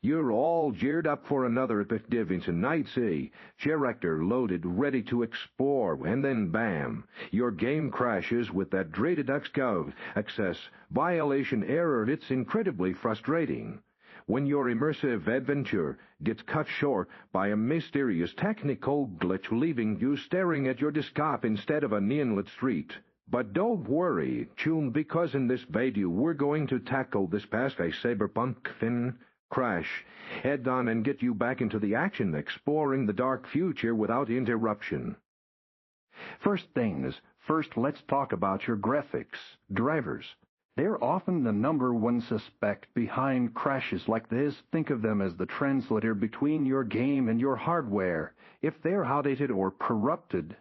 You're all geared up for another epic div into Night Sea, character loaded, ready to explore, and then bam, your game crashes with that DirectX access violation error. It's incredibly frustrating when your immersive adventure gets cut short by a mysterious technical glitch, leaving you staring at your desktop instead of a neon-lit street. But don't worry, tune, because in this video we're going to tackle this past a Cyberpunk crash head-on and get you back into the action, exploring the dark future without interruption. First, let's talk about your graphics drivers. They're often the #1 suspect behind crashes like this. Think of them as the translator between your game and your hardware. If they're outdated or corrupted,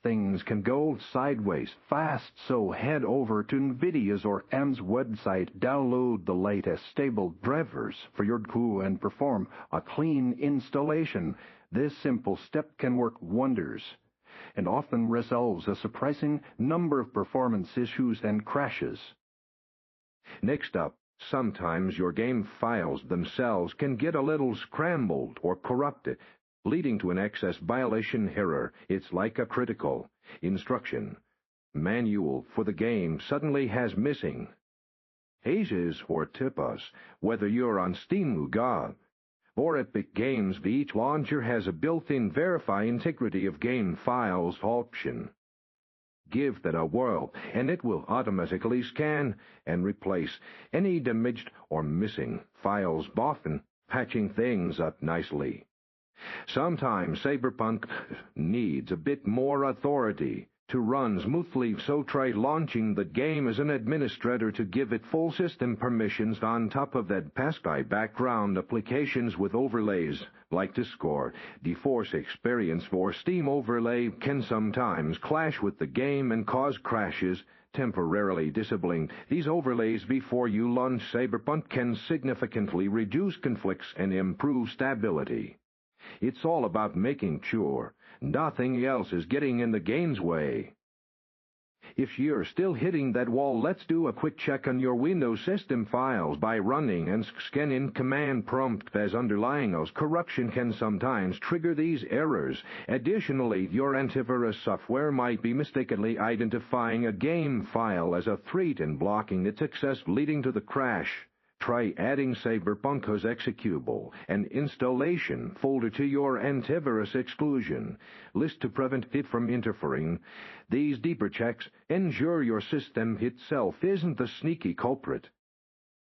things can go sideways fast, so head over to NVIDIA's or AMD's website, download the latest stable drivers for your GPU and perform a clean installation. This simple step can work wonders and often resolves a surprising number of performance issues and crashes. Next up, sometimes your game files themselves can get a little scrambled or corrupted, leading to an access violation error. It's like a critical instruction manual for the game suddenly has missing. Ages or tip us, whether you're on Steam, GOG, or Epic Games, each launcher has a built-in verify integrity of game files option. Give that a whirl, and it will automatically scan and replace any damaged or missing files, often patching things up nicely. Sometimes Cyberpunk needs a bit more authority to run smoothly, so try launching the game as an administrator to give it full system permissions on top of that. Pascal background applications with overlays like Discord, DeForce Experience or Steam Overlay can sometimes clash with the game and cause crashes. Temporarily disabling these overlays before you launch Cyberpunk can significantly reduce conflicts and improve stability. It's all about making sure nothing else is getting in the game's way. If you're still hitting that wall, let's do a quick check on your Windows system files by running and scanning command prompt, as underlying those corruption can sometimes trigger these errors. Additionally, your antivirus software might be mistakenly identifying a game file as a threat and blocking its access, leading to the crash. Try adding Cyberpunk's executable and installation folder to your antivirus exclusion list to prevent it from interfering. These deeper checks ensure your system itself isn't the sneaky culprit.